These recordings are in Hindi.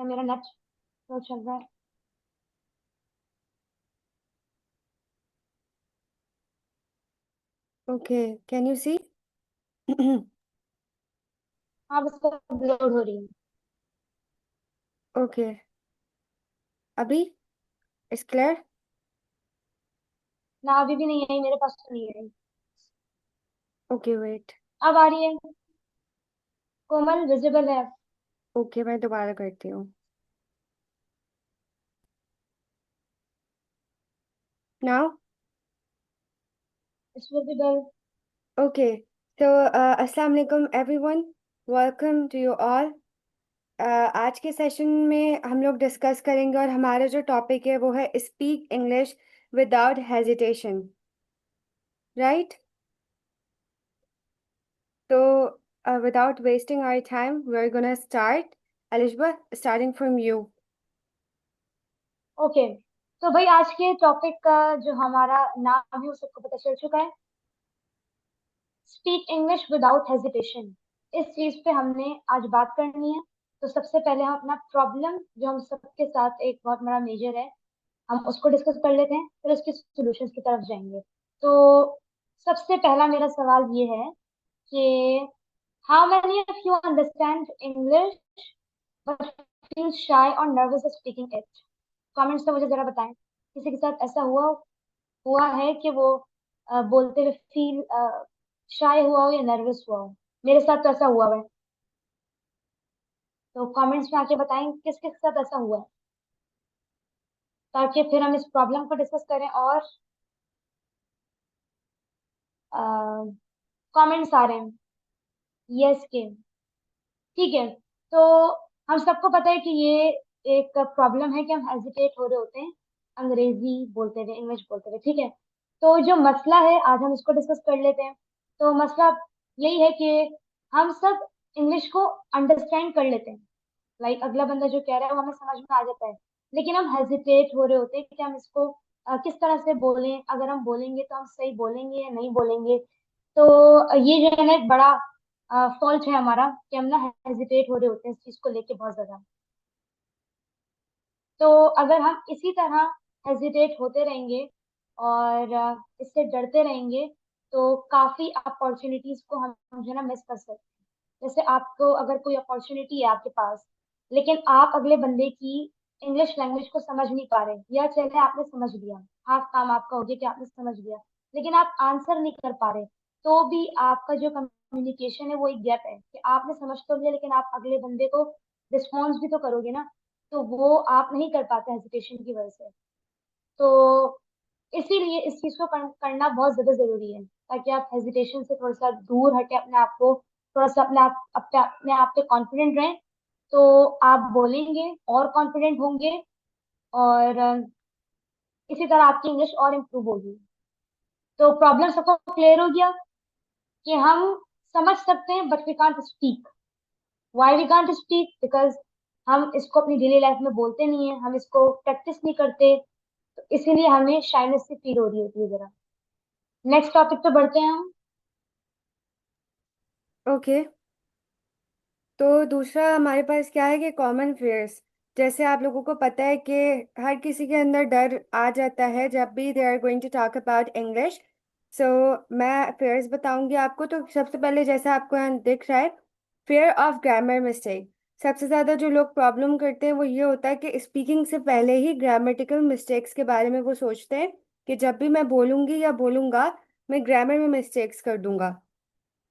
या मेरा नेट स्लो चल रहा है? Okay, can you see? हाँ, बस अपलोड हो रही है। ओके, अभी इट्स क्लियर। ना, अभी भी नहीं आई, मेरे पास तो नहीं आई। Okay wait. अब आ रही है। कोमल विजिबल है। ओके, मैं दोबारा करती हूँ नाउ। It's visible. ओके, तो अस्सलाम वालेकुम everyone, welcome to you all. आज के सेशन में हम लोग डिस्कस करेंगे और हमारा जो टॉपिक है वो है speak English without hesitation, right? तो without wasting our time, we're gonna start. Elizabeth, starting from you. Okay, तो भाई आज के टॉपिक का जो हमारा नाम है वो सबको पता चल चुका है। Speak English without hesitation. इस चीज पे हमने आज बात करनी है। तो सबसे पहले हम अपना प्रॉब्लम, जो हम सबके साथ एक बहुत बड़ा मेजर है, हम उसको डिस्कस कर लेते हैं, फिर उसके सॉल्यूशंस की तरफ जाएंगे। तो सबसे पहला मेरा सवाल ये है कि how many of you understand English but feel shy or nervous of speaking it? Comments में मुझे जरा बताएं, किसी के साथ ऐसा हुआ हुआ है कि वो बोलते हुए फील शाय हुआ हो या नर्वस हुआ हो? मेरे साथ तो ऐसा हुआ है। तो कमेंट्स में आके बताएं किस किस के साथ ऐसा हुआ है, ताकि फिर हम इस प्रॉब्लम को डिस्कस करें। और कमेंट्स आ रहे हैं यस के। ठीक है। तो हम सबको पता है कि ये एक प्रॉब्लम है कि हम हेजिटेट हो रहे होते हैं अंग्रेजी बोलते हुए, इंग्लिश बोलते हुए। ठीक है। तो जो मसला है आज हम इसको डिस्कस कर लेते हैं। तो मसला यही है कि हम सब इंग्लिश को अंडरस्टैंड कर लेते हैं, लाइक अगला बंदा जो कह रहा है वो हमें समझ में आ जाता है, लेकिन हम हेजिटेट हो रहे होते हैं कि हम इसको किस तरह से बोलें, अगर हम बोलेंगे तो हम सही बोलेंगे या नहीं बोलेंगे। तो ये जो है ना एक बड़ा फॉल्ट है हमारा कि हम ना हेजिटेट हो रहे होते हैं इस चीज को लेके बहुत ज्यादा। तो अगर हम इसी तरह हेजिटेट होते रहेंगे और इससे डरते रहेंगे, तो काफी अपॉर्चुनिटीज को हम जो है ना मिस कर सकते हैं। जैसे आपको अगर कोई अपॉर्चुनिटी है आपके पास, लेकिन आप अगले बंदे की इंग्लिश लैंग्वेज को समझ नहीं पा रहे, या चले आपने समझ लिया, हाफ काम आपका हो गया कि आपने समझ लिया, लेकिन आप आंसर नहीं कर पा रहे, तो भी आपका जो कम्युनिकेशन है वो एक गैप है कि आपने समझ तो लिया लेकिन आप अगले बंदे को रिस्पॉन्स भी तो करोगे ना। तो वो आप नहीं कर पाते हेजिटेशन की वजह से। तो इसीलिए इस चीज को करना बहुत ज्यादा जरूरी है, ताकि आप हेजिटेशन से थोड़ा सा दूर हटे, अपने आप को थोड़ा सा अपने आप पे कॉन्फिडेंट रहें। तो आप बोलेंगे और कॉन्फिडेंट होंगे, और इसी तरह आपकी इंग्लिश और इम्प्रूव होगी। तो प्रॉब्लम सबको क्लियर हो गया कि हम समझ सकते हैं but we can't speak. Why we can't speak? Because हम इसको अपनी डेली लाइफ में बोलते नहीं है, हम इसको प्रैक्टिस नहीं करते। तो इसीलिए हमें शाइनेस सी फील हो रही होती है जरा। नेक्स्ट टॉपिक पे बढ़ते हैं हम। ओके, तो दूसरा हमारे पास क्या है कि कॉमन फेयर्स। जैसे आप लोगों को पता है कि हर किसी के अंदर डर आ जाता है जब भी they are going to talk about English. So मैं फेयर्स बताऊंगी आपको। तो सबसे पहले जैसा आपको यहाँ दिख रहा है, फेयर ऑफ ग्रामर मिस्टेक। सबसे ज़्यादा जो लोग प्रॉब्लम करते हैं वो ये होता है कि स्पीकिंग से पहले ही ग्रामेटिकल मिस्टेक्स के बारे में वो सोचते हैं कि जब भी मैं बोलूंगी या बोलूंगा, मैं ग्रामर में मिस्टेक्स कर दूंगा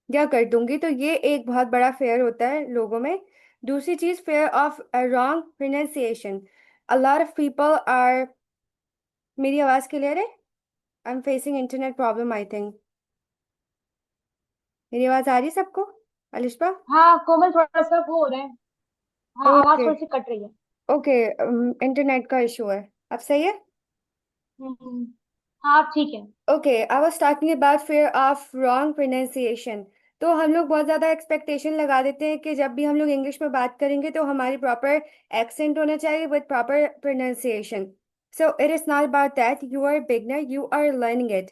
या कर दूंगी। तो ये एक बहुत बड़ा फेयर होता है लोगों में। दूसरी चीज, fear of wrong pronunciation. A lot of people are. मेरी आवाज क्लियर है? I am facing internet problem I think. मेरी आवाज आ रही है सबको? अलिशबा? हाँ कोमल, थोड़ा सा वो हो रहा है। हाँ, आवाज ओके। थोड़ी सी कट रही है। ओके, इंटरनेट का इशू है। अब सही है? हम्म। हाँ, ठीक है। Okay, I was talking about fair of wrong pronunciation. तो हम लोग बहुत ज़्यादा एक्सपेक्टेशन लगा देते हैं कि जब भी हम लोग इंग्लिश में बात करेंगे तो हमारी प्रॉपर एक्सेंट होना चाहिए with proper pronunciation. So it is not about that. You are beginner, you are learning it.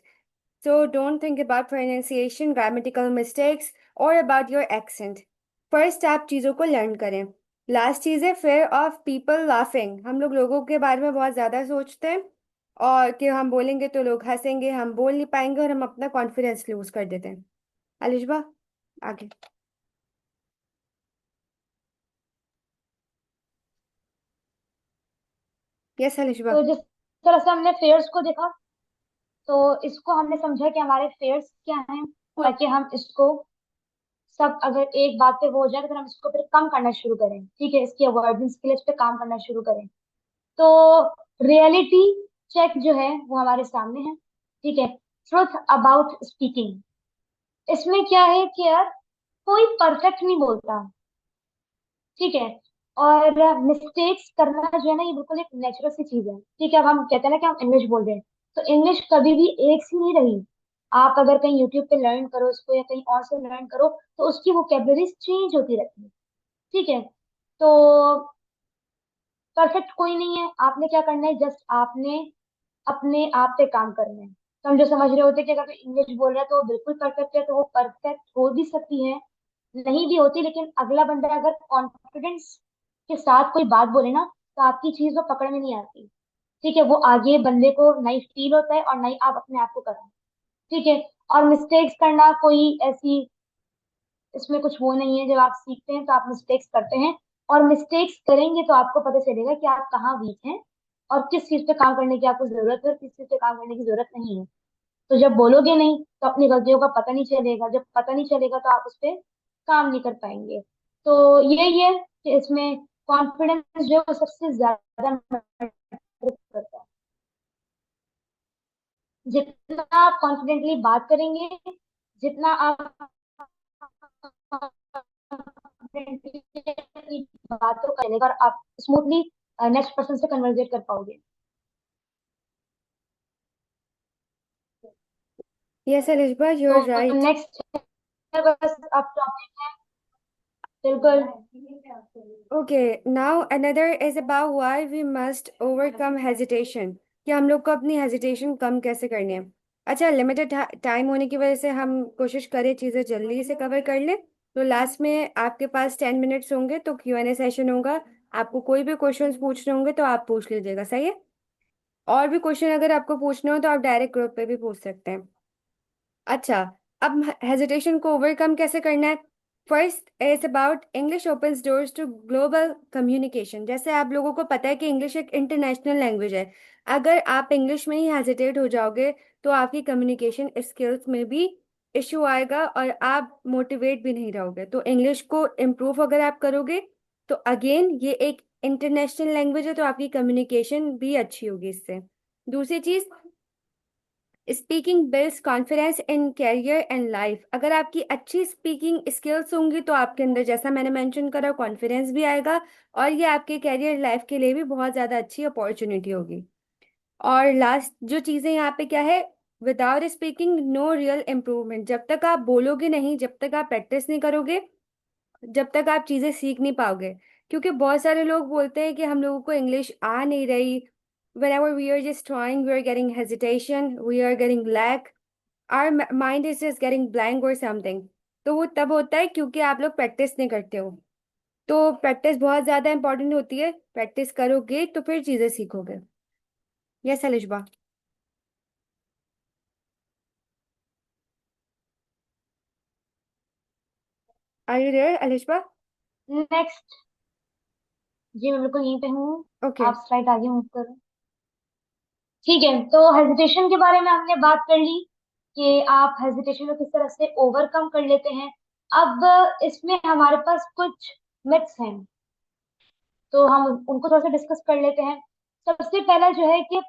So don't think about pronunciation, grammatical mistakes और अबाउट योर एक्सेंट। फर्स्ट आप चीज़ों को लर्न करें। लास्ट चीज है फेयर ऑफ पीपल लाफिंग। हम लोग लोगों के बारे में बहुत ज्यादा सोचते हैं, और कि हम बोलेंगे तो लोग हंसेंगे, हम बोल नहीं पाएंगे और हम अपना कॉन्फिडेंस लूज कर देते हैं। अलिशबा, आगे। यस अलिशबा। तो जिस तरह से हमने फेयर्स को देखा, तो इसको हमने समझा कि हमारे फेयर्स क्या हैं, ताकि हम इसको सब अगर एक बात पे वो हो जाए तो फिर हम इसको फिर कम करना शुरू करें, ठीक है, इसकी अवॉइडेंस के लिए इस पे काम करना शुरू करें। तो रियलिटी चेक जो है वो हमारे सामने है, ठीक है। ट्रुथ अबाउट स्पीकिंग, इसमें क्या है कि यार कोई परफेक्ट नहीं बोलता, ठीक है। और मिस्टेक्स करना जो है ना, ये बिल्कुल एक नेचुरल सी चीज है, ठीक है। अब हम कहते हैं ना कि हम इंग्लिश बोल रहे हैं, तो इंग्लिश कभी भी एक सी नहीं रही। आप अगर कहीं यूट्यूब पे लर्न करो उसको या कहीं और से लर्न करो, तो उसकी वोकेबलरीज चेंज होती रहती है, ठीक है। तो परफेक्ट कोई नहीं है, आपने क्या करना है, जस्ट आपने अपने आप पे काम करना है। तो हम जो समझ रहे होते हैं कि अगर कोई इंग्लिश बोल रहा है तो वो बिल्कुल परफेक्ट है, तो वो परफेक्ट हो भी सकती है, नहीं भी होती, लेकिन अगला बंदा अगर कॉन्फिडेंस के साथ कोई बात बोले ना, तो आपकी चीज वो पकड़ में नहीं आती, ठीक है। वो आगे बंदे को नहीं फील होता है और नहीं आप अपने आप को करो, ठीक है। और मिस्टेक्स करना कोई ऐसी, इसमें कुछ वो नहीं है, जब आप सीखते हैं तो आप मिस्टेक्स करते हैं, और मिस्टेक्स करेंगे तो आपको पता चलेगा कि आप कहाँ वीक हैं और किस चीज पे काम करने की आपको जरूरत है और किस चीज पे काम करने की जरूरत नहीं है। तो जब बोलोगे नहीं तो अपनी गलतियों का पता नहीं चलेगा, जब पता नहीं चलेगा तो आप उस पर काम नहीं कर पाएंगे। तो यही है कि इसमें कॉन्फिडेंस जो है वो सबसे ज्यादा मैटर करता है। जितना आप कॉन्फिडेंटली बात करेंगे, जितना आप confidently अपनी बातों का लेकर आप स्मूथली नेक्स्ट पर्सन से कन्वर्सेट कर पाओगे। यस अलिशबा, यू तो आर राइट। नेक्स्ट बस अब टॉपिक है, बिल्कुल। Okay, now another is about why we must overcome hesitation, कि हम लोग को अपनी हेजिटेशन कम कैसे करनी है। अच्छा, लिमिटेड टाइम होने की वजह से हम कोशिश करें चीज़ें जल्दी से कवर कर लें। तो लास्ट में आपके पास 10 मिनट्स होंगे तो Q&A सेशन होगा। आपको कोई भी क्वेश्चंस पूछने होंगे तो आप पूछ लीजिएगा, सही है। और भी क्वेश्चन अगर आपको पूछने हो तो आप डायरेक्ट ग्रुप पे भी पूछ सकते हैं। अच्छा, अब हेजिटेशन को ओवरकम कैसे करना है। First is about English opens doors to global communication. जैसे आप लोगों को पता है कि इंग्लिश एक इंटरनेशनल लैंग्वेज है। अगर आप इंग्लिश में ही हेजिटेट हो जाओगे तो आपकी कम्युनिकेशन स्किल्स में भी इश्यू आएगा और आप मोटिवेट भी नहीं रहोगे। तो इंग्लिश को इम्प्रूव अगर आप करोगे तो अगेन ये एक इंटरनेशनल लैंग्वेज है, तो आपकी कम्युनिकेशन भी अच्छी होगी इससे। दूसरी चीज, speaking builds confidence in career and life. अगर आपकी अच्छी स्पीकिंग स्किल्स होंगी तो आपके अंदर, जैसा मैंने मेंशन करा, कॉन्फिडेंस भी आएगा और ये आपके कैरियर लाइफ के लिए भी बहुत ज़्यादा अच्छी अपॉर्चुनिटी होगी। और लास्ट जो चीज़ें यहाँ पे क्या है, without speaking no real improvement. जब तक आप बोलोगे नहीं, जब तक आप प्रैक्टिस नहीं करोगे, जब तक आप चीज़ें सीख नहीं पाओगे। क्योंकि बहुत सारे लोग बोलते हैं कि हम लोगों को इंग्लिश आ नहीं रही, whenever we are just trying we are getting hesitation, we are getting lag, our mind is just getting blank or something। तो वो तब होता है क्योंकि आप लोग प्रैक्टिस नहीं करते हो। तो प्रैक्टिस बहुत ज़्यादा इंपॉर्टेंट होती है, प्रैक्टिस करोगे तो फिर चीज़ें सीखोगे। Yes Alishba. Are you there Alishba? Next, जी मैं बिल्कुल यहीं पे हूँ, ओके। आप स्लाइड आगे मूव करो। ठीक है, तो हेजिटेशन के बारे में हमने बात कर ली कि आप हेजिटेशन को किस तरह से ओवरकम कर लेते हैं। अब इसमें हमारे पास कुछ मिथ्स हैं, तो हम उनको थोड़ा सा डिस्कस कर लेते हैं। सबसे पहला जो है कि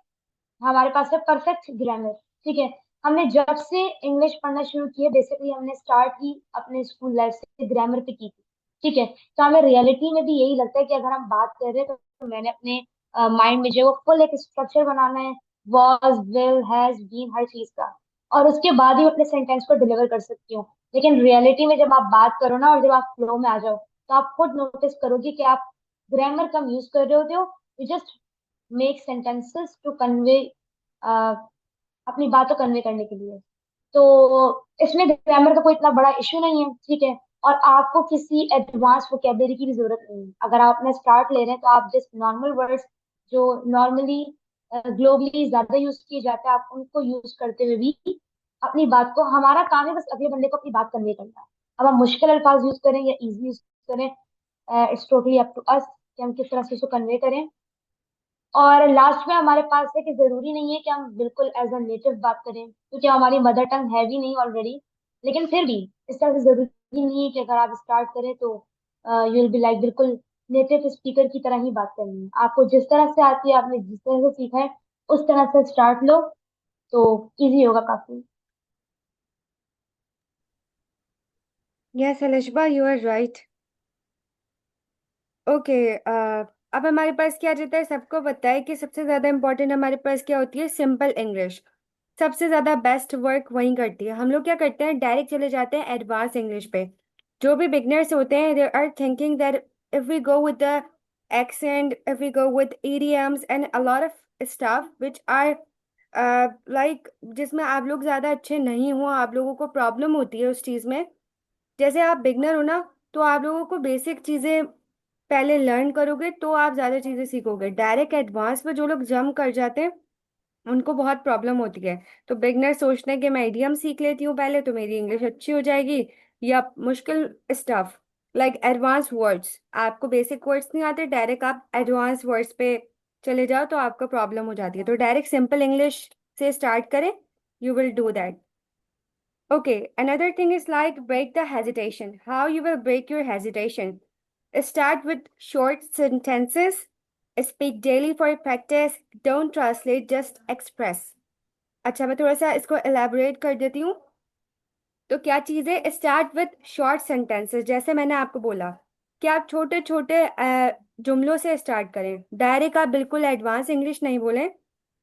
हमारे पास है परफेक्ट ग्रामर, ठीक है। हमने जब से इंग्लिश पढ़ना शुरू किया, बेसिकली हमने स्टार्ट ही अपने स्कूल लाइफ से ग्रामर पे की थी, ठीक है। तो हमें रियलिटी में भी यही लगता है कि अगर हम बात कर रहे हैं तो मैंने अपने माइंड में जो है वो फुल एक स्ट्रक्चर बनाना है, वॉज, विल, हैज, बीन, हर चीज का, और उसके बाद ही अपने सेंटेंस को डिलीवर कर सकती हूँ। लेकिन रियलिटी में जब आप बात करो ना और जब आप फ्लो में आ जाओ, तो आप खुद नोटिस करोगे कि आप ग्रामर कम यूज कर रहे होते हो। You just make sentences to convey, अपनी बात को कन्वे करने के लिए। तो इसमें ग्रामर का कोई इतना बड़ा इशू नहीं है, ठीक है। और आपको किसी एडवांस वोकेबलरी की भी जरूरत नहीं है। अगर आप अपना स्टार्ट ले रहे हैं तो आप जस्ट नॉर्मल वर्ड्स जो नॉर्मली ग्लोबली ज्यादा यूज किए जाते हैं, आप उनको यूज करते हुए भी अपनी बात को, हमारा काम है बस अगले बंदे को अपनी बात कन्वे करना है। अब हम मुश्किल अल्फाज यूज करें या इजी यूज करें, it's totally up to us कि हम किस तरह से उसको कन्वे करें। और लास्ट में हमारे पास है कि जरूरी नहीं है कि हम बिल्कुल एज अ नेटिव बात करें, क्योंकि हमारी मदर टंग है भी नहीं ऑलरेडी। लेकिन फिर भी इस तरह से जरूरी नहीं है कि अगर आप स्टार्ट करें तो यू विल बी लाइक बिल्कुल नेटिव स्पीकर की तरह ही बात करनी है। आपको जिस तरह से आती है, आपने जिस तरह से सीखा है, उस तरह से स्टार्ट लो तो इजी होगा काफी। Yes Alishba, you are right. Okay. अब हमारे पास क्या रहता है, सबको पता है कि सबसे ज्यादा इम्पोर्टेंट हमारे पास क्या होती है, सिंपल इंग्लिश। सबसे ज्यादा बेस्ट वर्क वहीं करती है। हम लोग क्या करते हैं, डायरेक्ट चले जाते हैं एडवांस इंग्लिश पे। जो भी बिगनर्स होते हैं, they are thinking that if we go with the accent, if we go with idioms and a lot of stuff which are जिसमें आप लोग ज्यादा अच्छे नहीं हो, आप लोगों को प्रॉब्लम होती है उस चीज में। जैसे आप बिगनर हो ना, तो आप लोगों को बेसिक चीजें पहले लर्न करोगे तो आप ज्यादा चीजें सीखोगे। डायरेक्ट एडवांस में जो लोग जंप कर जाते हैं, उनको बहुत प्रॉब्लम होती है। तो बिगनर सोचते हैं कि मैं इडियम सीख लेती हूँ पहले तो मेरी इंग्लिश अच्छी हो जाएगी, या मुश्किल स्टफ लाइक एडवांस वर्ड्स। आपको बेसिक वर्ड्स नहीं आते, डायरेक्ट आप एडवांस वर्ड्स पे चले जाओ तो आपको प्रॉब्लम हो जाती है। तो डायरेक्ट सिंपल इंग्लिश से स्टार्ट करें, you will do that. Okay, another thing is like break the hesitation. How you will break your hesitation? Start with short sentences. Speak daily for practice. Don't translate, just express. अच्छा, मैं थोड़ा सा इसको elaborate कर देती हूँ। तो क्या चीज़ है, स्टार्ट विथ शॉर्ट सेंटेंसेस। जैसे मैंने आपको बोला कि आप छोटे छोटे जुमलों से स्टार्ट करें। डायरेक्ट आप बिल्कुल एडवांस इंग्लिश नहीं बोलें,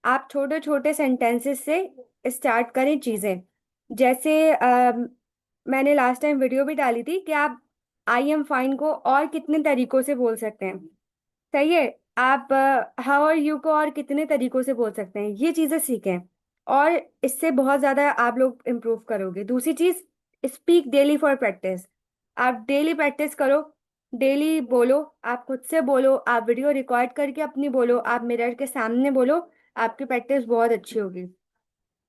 आप छोटे छोटे सेंटेंसेस से स्टार्ट करें चीज़ें। जैसे मैंने लास्ट टाइम वीडियो भी डाली थी कि आप आई एम फाइन को और कितने तरीकों से बोल सकते हैं। सही है। आप हाउ आर यू को और कितने तरीकों से बोल सकते हैं, ये चीजें सीखें। और इससे बहुत ज्यादा आप लोग इम्प्रूव करोगे। दूसरी चीज, स्पीक डेली फॉर प्रैक्टिस। आप डेली प्रैक्टिस करो, डेली बोलो, आप खुद से बोलो, आप वीडियो रिकॉर्ड करके अपनी बोलो, आप मिरर के सामने बोलो, आपकी प्रैक्टिस बहुत अच्छी होगी।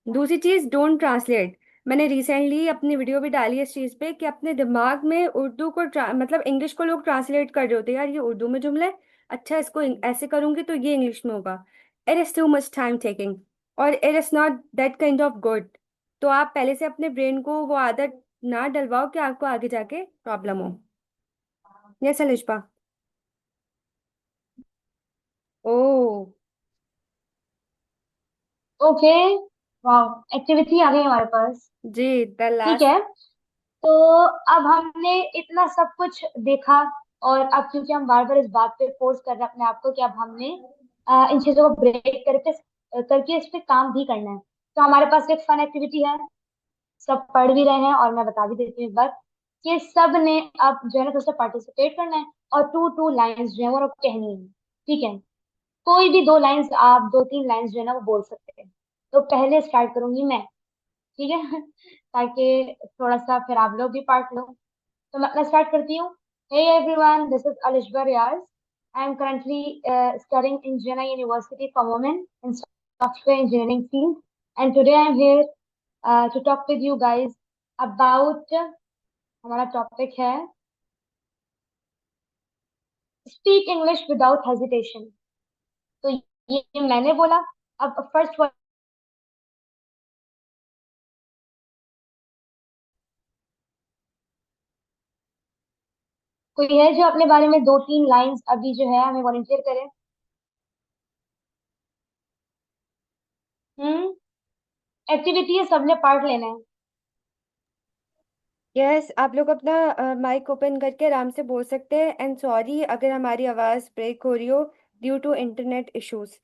दूसरी चीज, डोंट ट्रांसलेट। मैंने रिसेंटली अपनी वीडियो भी डाली है इस चीज पे कि अपने दिमाग में उर्दू को मतलब इंग्लिश को लोग ट्रांसलेट कर रहे होते हैं, यार ये उर्दू में जुमला है, अच्छा इसको ऐसे करूंगी तो ये इंग्लिश में होगा। It is too much time taking और it is not that kind of good. तो आप पहले से अपने ब्रेन को वो आदत ना डलवाओ कि आपको आगे जाके प्रॉब्लम हो। यस अलिशबा। ओ। ओके, वाह, एक्टिविटी आ गई हमारे पास। जी, द ठीक लास्ट। है, तो अब हमने इतना सब कुछ देखा, और अब क्योंकि हम बार बार इस बात पे फोर्स कर रहे हैं अपने आप को कि अब हमने इन चीजों को ब्रेक करके करके इस पे काम भी करना है, तो हमारे पास एक फन एक्टिविटी है। सब पढ़ भी रहे हैं और मैं बता भी देती हूँ एक बार कि सब ने अब जो है ना उससे पार्टिसिपेट करना है, और टू टू लाइंस जो है वो कहनी है। ठीक है, कोई भी दो लाइंस, आप दो तीन लाइंस जो है ना वो बोल सकते हैं। तो पहले स्टार्ट करूंगी मैं, ठीक है ताकि थोड़ा सा फिर आप लोग भी पार्ट लो। तो मैं अपना स्टार्ट करती हूँ। Hey everyone, this is Alishba Riaz. I am currently studying in Jena University for Women in Software Engineering field, and today I am here to talk with you guys about हमारा टॉपिक है Speak English without hesitation। तो ये मैंने बोला। अब फर्स्ट कोई है जो अपने बारे में दो तीन लाइंस अभी जो है हमें वॉलंटियर करे? हम्म, एक्टिविटी है, सबने पार्ट लेना है। यस, आप लोग अपना माइक ओपन करके आराम से बोल सकते हैं। एंड सॉरी अगर हमारी आवाज़ ब्रेक हो रही हो ड्यू टू इंटरनेट इश्यूज।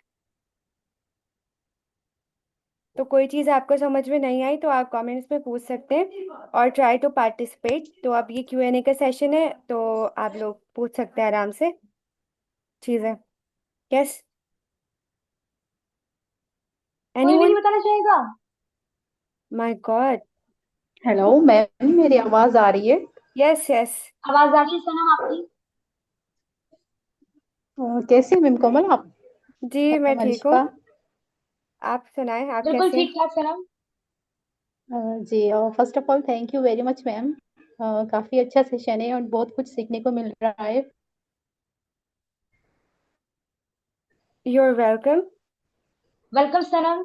तो कोई चीज़ आपको समझ में नहीं आई तो आप कमेंट्स में पूछ सकते हैं और ट्राई टू पार्टिसिपेट। तो अब ये Q&A का सेशन है, तो आप लोग पूछ सकते हैं आराम से चीज़ें। यस, कोई भी एनीवन? नहीं बताना चाहेगा? My God. हेलो मैम, मेरी आवाज आ रही है? Yes yes. आवाज आ रही है सनम आपकी? कैसे हैं मैम कोमल आप? जी मैं मैम ठीक हूँ। अनुष्का। आप सुनाएं, आप बिल्कुल कैसे हैं? ठीक ठाक सनम। जी, first of all thank you very much ma'am. काफ़ी अच्छा सेशन है और बहुत कुछ सीखने को मिल रहा है। You are welcome. Welcome Sanam.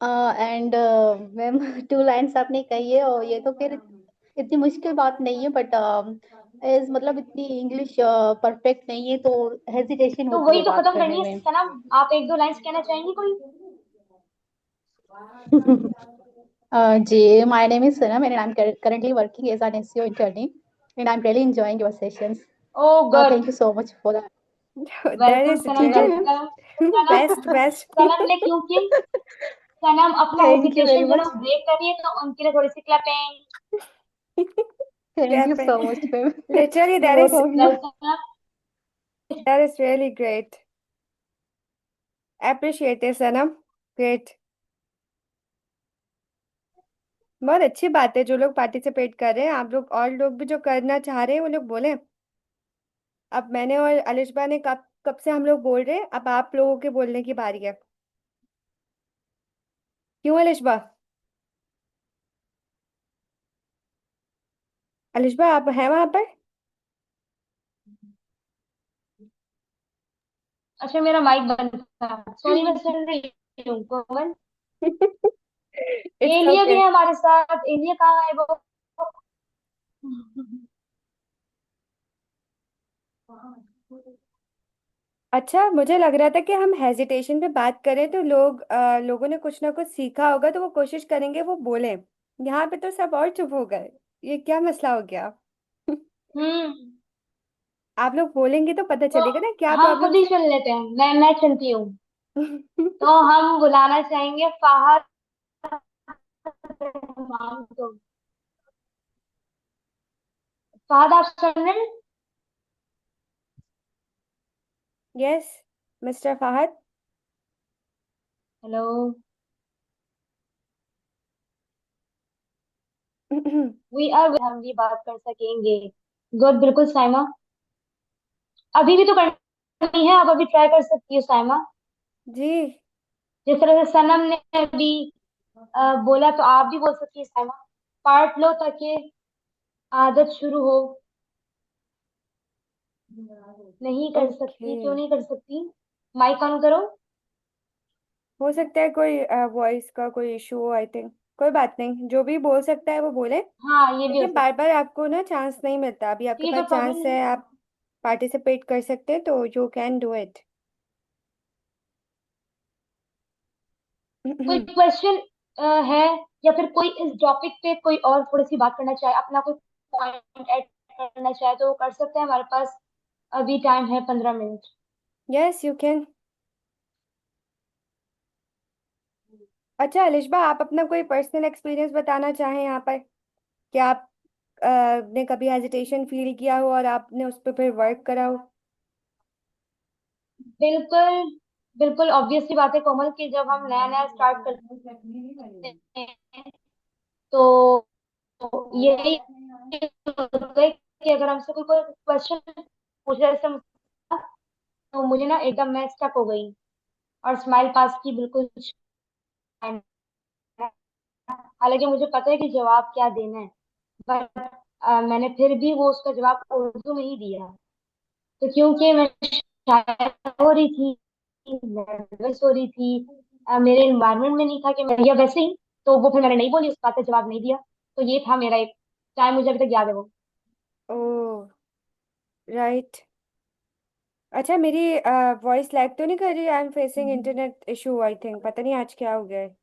And ma'am two lines आपने कही है और ये तो फिर इतनी मुश्किल बात नहीं है, बट एज मतलब इतनी इंग्लिश परफेक्ट नहीं है तो हेजिटेशन तो होती वही है तो बात खत्म करने करनी है में। सनम। आप एक दो लाइंस कहना चाहेंगी कोई? जी, my name is Sanam and I'm currently working as an SEO intern and I'm really enjoying your sessions. Oh good. Thank you so much for that. That welcome is Sanam, ठीक है great. Ma'am. Welcome. Sanam, best best. Sanam ने क्योंकि सनम अपना थैंक यू वेरी हेजिटेशन जो ना मच। ब्रेक करिए, तो उनके लिए थोड़ी सी clapping. Thank you so much ma'am. Literally both of you. Welcome. that is really great. Appreciate it Sanam. Great. बहुत अच्छी बात है जो लोग पार्टिसिपेट कर रहे हैं, आप लोग और लोग भी जो करना चाह रहे हैं वो लोग बोले। अब मैंने और अलिशबा ने कब कब से हम लोग बोल रहे हैं, अब आप लोगों के बोलने की बारी है। क्यों अलिशबा? अलिशबा आप हैं वहां पर? अच्छा, मेरा माइक बंद था, सॉरी। मैं सुन रही हूँ कोमल। इट्स एलिया भी ओके। है हमारे साथ। एलिया कहाँ है वो? अच्छा, मुझे लग रहा था कि हम हेजिटेशन पे बात करें तो लोगों ने कुछ ना कुछ सीखा होगा तो वो कोशिश करेंगे वो बोले। यहाँ पे तो सब और चुप हो गए। ये क्या मसला हो गया? हम्म। आप लोग बोलेंगे तो पता तो चलेगा ना क्या हम खुद प्रॉब्लम्स ही है। चुन लेते हैं। मैं चुनती हूँ। तो हम बुलाना चाहेंगे फाहद रहमान को। फाहद, आप सुन रहे हैं? Yes, mister Fahad. Hello. We are, हम भी बात कर सकेंगे। गुड, बिल्कुल साइमा। अभी भी तो करनी है, आप अभी ट्राई कर सकती हो साइमा। जी। जिस तरह से सनम ने अभी बोला, तो आप भी बोल सकती है साइमा। पार्ट लो ताकि आदत शुरू हो। नहीं कर ओके। सकती? क्यों नहीं कर सकती? माइक ऑन करो। हो सकता है कोई वॉइस का कोई इशू हो, आई थिंक। कोई बात नहीं, जो भी बोल सकता है वो बोले। हाँ, ये भी हो देखिए, सकता बार बार आपको ना चांस नहीं मिलता, अभी है। आपके ये पास कोई प्रॉब्लम चांस नहीं है, है। आप पार्टिसिपेट कर सकते हैं तो यू कैन डू इट। कोई क्वेश्चन है, या फिर कोई इस टॉपिक पे कोई और थोड़ी सी बात करना चाहे, अपना कोई पॉइंट ऐड करना चाहे, तो वो कर सकते हैं। हमारे पास अभी टाइम है 15 मिनट। Yes you can. अच्छा अलिशबा, आप अपना कोई पर्सनल एक्सपीरियंस बताना चाहें यहाँ पर, कि आप ने कभी हेजिटेशन फील किया हो और आपने उस पर फिर वर्क करा हो। बिल्कुल। बिल्कुल ऑब्वियस सी बात है कोमल, कि जब हम नया नया स्टार्ट करते हैं, तो यही होता है कि अगर हमसे कोई कोई क्वेश्चन पूछ रहे हैं, तो मुझे ना एकदम मैं स्टक हो गई और स्माइल पास की, बिल्कुल time। हालांकि मुझे पता है कि जवाब क्या देना है, बट मैंने फिर भी वो उसका जवाब उर्दू में ही दिया। तो क्योंकि मैं शायर हो रही थी, नर्वस हो रही थी, मेरे एनवायरनमेंट में नहीं था कि मैं, या वैसे ही, तो वो फिर मैंने नहीं बोली, उस बात का जवाब नहीं दिया। तो ये था मेरा एक टाइम, मुझे अभी तक याद है वो। ओह, राइट। अच्छा, मेरी वॉइस लैग तो नहीं कर रही? आई am facing internet issue, I think. पता नहीं आज क्या हो गया है।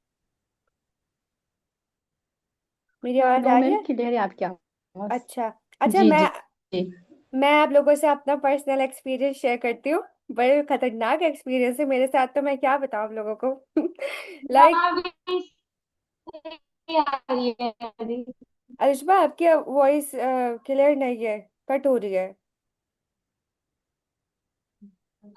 मेरी आवाज नो आ रही मैम, है? क्लियर है आपकी आवाज। अच्छा। अच्छा, जी मैं जी जी। मैं आप लोगों से अपना पर्सनल एक्सपीरियंस शेयर करती हूँ। बड़े खतरनाक एक्सपीरियंस है मेरे साथ, तो मैं क्या बताऊँ आप लोगों को। लाइक, वहाँ भी सही आ रही है अभी। अलिशबा आपकी वॉइस क्लियर नहीं है, कट हो रही है।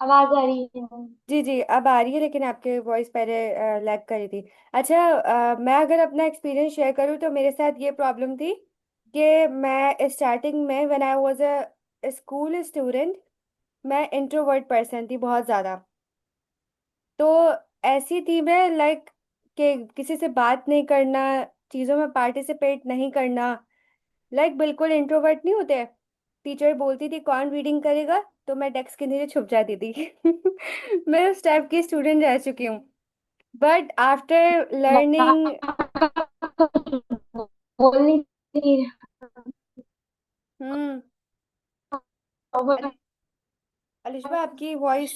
आवाज आ रही है। जी जी, अब आ रही है, लेकिन आपके वॉइस पहले लैग कर रही थी। अच्छा, मैं अगर अपना एक्सपीरियंस शेयर करूँ तो मेरे साथ ये प्रॉब्लम थी कि मैं स्टार्टिंग में when I was a school student, मैं इंट्रोवर्ट पर्सन थी बहुत ज़्यादा। तो ऐसी थी मैं, लाइक, कि किसी से बात नहीं करना, चीज़ों में पार्टिसिपेट नहीं करना, लाइक बिल्कुल इंट्रोवर्ट नहीं होते। टीचर बोलती थी कौन रीडिंग करेगा, तो मैं डेस्क के नीचे छुप जाती थी। मैं उस टाइप की स्टूडेंट रह चुकी हूँ। But after learning. बोलनी थी। हम्म। अलिशबा, आपकी वॉइस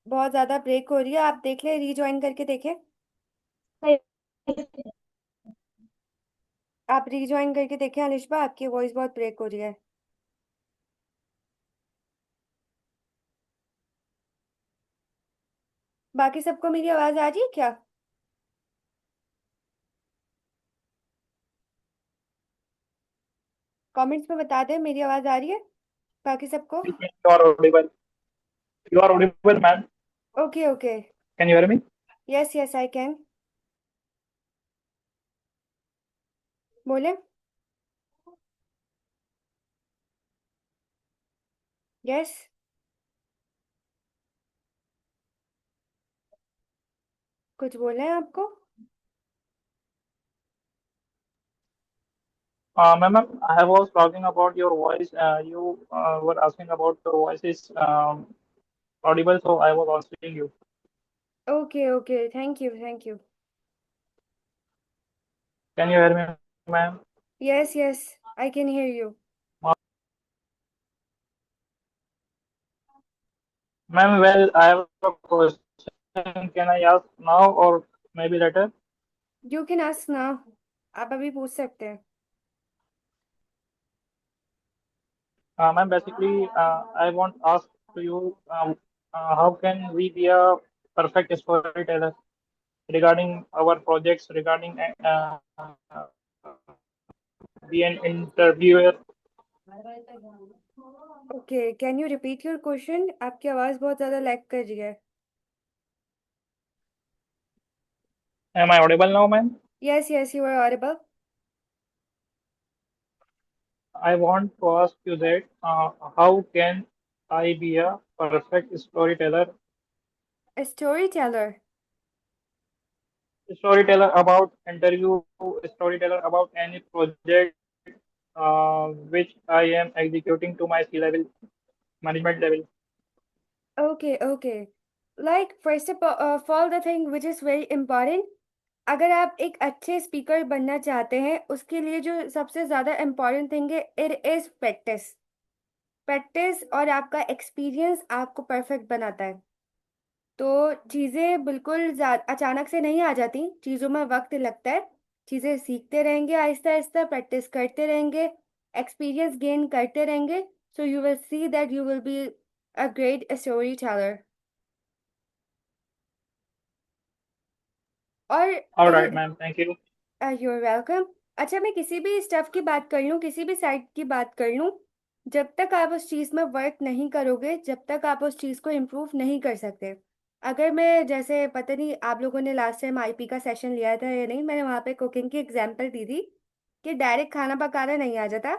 बहुत ज़्यादा ब्रेक हो रही है, आप देख ले, रीजॉइन करके देखें। आप रीजॉइन करके देखें अलिशबा, आपकी वॉइस बहुत ब्रेक हो रही है। बाकी सबको मेरी आवाज़ आ रही है क्या? कमेंट्स में बता दें मेरी आवाज़ आ रही है बाकी सबको। You are audible. You are audible, ma'am. Okay okay. Can you hear me? Yes yes I can. बोले। यस। कुछ बोले हैं आपको? I was talking about your voice. You were asking about your voice is audible, so I was answering you. Okay okay, thank you thank you. Can you hear me, ma'am? Yes yes, I can hear you. Ma'am, well, I have a question. Can I ask now or maybe later? You can ask now, आप अभी पूछ सकते हैं। Ma'am, basically, I want to ask to you how can we be a perfect storyteller regarding our projects, regarding be an interviewer. Okay, can you repeat your question? आपकी आवाज़ बहुत ज़्यादा लैग कर रही है। Am I audible now, ma'am? Yes yes, you are audible. I want to ask you that how can I be a perfect story teller. storyteller about interview, storyteller about any project which I am executing to my C level, management level. Okay okay, like first of all the thing which is very important, अगर आप एक अच्छे स्पीकर बनना चाहते हैं उसके लिए जो सबसे ज़्यादा इम्पॉर्टेंट थिंग है, इट इज़ प्रैक्टिस। प्रैक्टिस और आपका एक्सपीरियंस आपको परफेक्ट बनाता है। तो चीज़ें बिल्कुल अचानक से नहीं आ जाती, चीज़ों में वक्त लगता है। चीज़ें सीखते रहेंगे, आहिस्ता आहिस्ता प्रैक्टिस करते रहेंगे, एक्सपीरियंस गेन करते रहेंगे, so you will see that you will be a great story teller. और All right, एक, ma'am. Thank you. You're welcome. अच्छा, मैं किसी भी स्टफ की बात कर लूँ, किसी भी साइट की बात कर लूँ, जब तक आप उस चीज़ में वर्क नहीं करोगे, जब तक आप उस चीज़ को इम्प्रूव नहीं कर सकते। अगर मैं, जैसे पता नहीं आप लोगों ने लास्ट टाइम आईपी का सेशन लिया था या नहीं, मैंने वहाँ पे कुकिंग की एग्जांपल दी थी कि डायरेक्ट खाना पकाना नहीं आ जाता,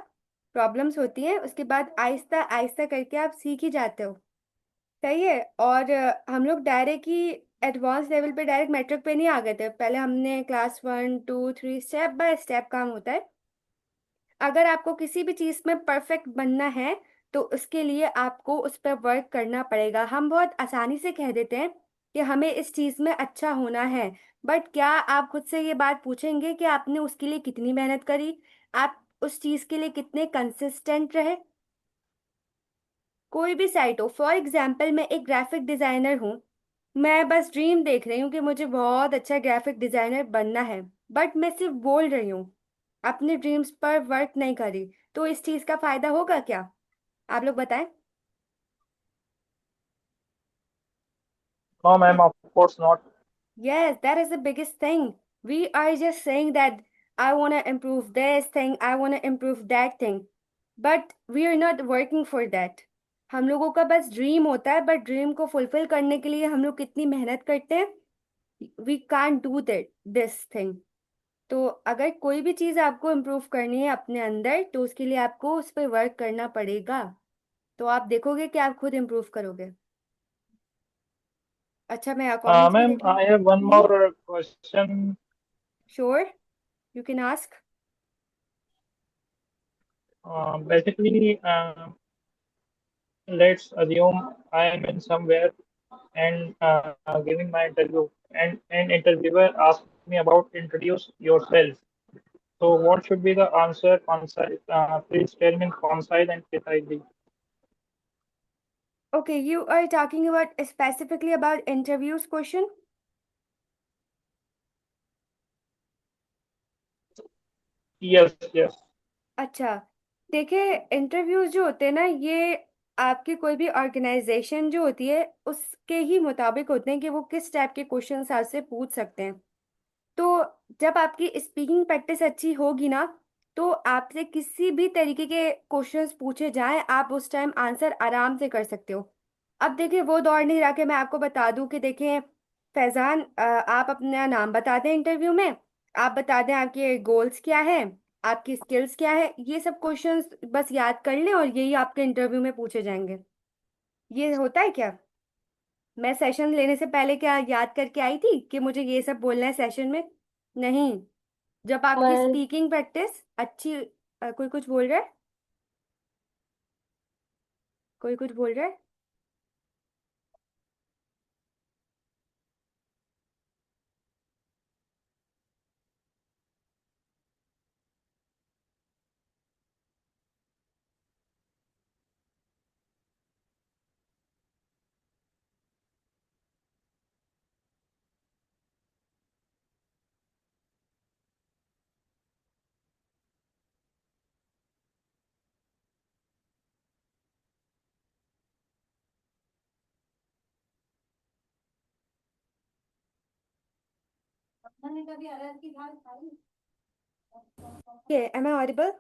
प्रॉब्लम्स होती हैं, उसके बाद आहिस्ता आहिस्ता करके आप सीख ही जाते हो। सही है। और हम लोग डायरेक्ट ही एडवांस लेवल पे, डायरेक्ट मैट्रिक पे नहीं आ गए थे, पहले हमने क्लास 1 2 3 स्टेप बाय स्टेप काम होता है। अगर आपको किसी भी चीज़ में परफेक्ट बनना है तो उसके लिए आपको उस पर वर्क करना पड़ेगा। हम बहुत आसानी से कह देते हैं कि हमें इस चीज़ में अच्छा होना है, बट क्या आप खुद से ये बात पूछेंगे कि आपने उसके लिए कितनी मेहनत करी, आप उस चीज़ के लिए कितने कंसिस्टेंट रहे? कोई भी साइट हो, फॉर एग्जाम्पल मैं एक ग्राफिक डिज़ाइनर हूँ, मैं बस ड्रीम देख रही हूँ कि मुझे बहुत अच्छा ग्राफिक डिज़ाइनर बनना है, बट मैं सिर्फ बोल रही हूँ, अपने ड्रीम्स पर वर्क नहीं करी, तो इस चीज़ का फायदा होगा क्या? आप लोग बताएं। No, ma'am. Of course not. Yes, that is the biggest thing. We are just saying that I want to improve this thing, I want to improve that thing, but we are not working for that. हम लोगों का बस ड्रीम होता है, बट ड्रीम को फुलफिल करने के लिए हम लोग कितनी मेहनत करते हैं, we can't do that this thing. तो अगर कोई भी चीज़ आपको इम्प्रूव करनी है अपने अंदर, तो उसके लिए आपको उस पर वर्क करना पड़ेगा। तो आप देखोगे कि आप खुद इम्प्रूव करोगे। अच्छा, मैं कमेंट्स भी Ma'am, देख लूँ। I have one more question. Sure, you can ask. Basically, let's assume I am in somewhere and giving my interview, and an interviewer asks me about introduce yourself. So, what should be the answer? Concise, please tell me concise and precisely. Okay, you are talking about specifically about interviews question. Yes, yes. अच्छा, देखिए, इंटरव्यूज जो होते हैं ना, ये आपकी कोई भी ऑर्गेनाइजेशन जो होती है उसके ही मुताबिक होते हैं कि वो किस टाइप के क्वेश्चंस आपसे पूछ सकते हैं। तो जब आपकी स्पीकिंग प्रैक्टिस अच्छी होगी ना, तो आपसे किसी भी तरीके के क्वेश्चंस पूछे जाएं, आप उस टाइम आंसर आराम से कर सकते हो। अब देखिए, वो दौर नहीं रहा कि मैं आपको बता दूं कि देखिए फैजान, आप अपना नाम बता दें इंटरव्यू में, आप बता दें आपके गोल्स क्या है, आपकी स्किल्स क्या है, ये सब क्वेश्चंस बस याद कर लें और यही आपके इंटरव्यू में पूछे जाएंगे। ये होता है क्या? मैं सेशन लेने से पहले क्या याद करके आई थी कि मुझे ये सब बोलना है सेशन में? नहीं। जब आपकी और स्पीकिंग प्रैक्टिस अच्छी, कोई कुछ बोल रहा है? कोई कुछ बोल रहा है? Okay, am I audible?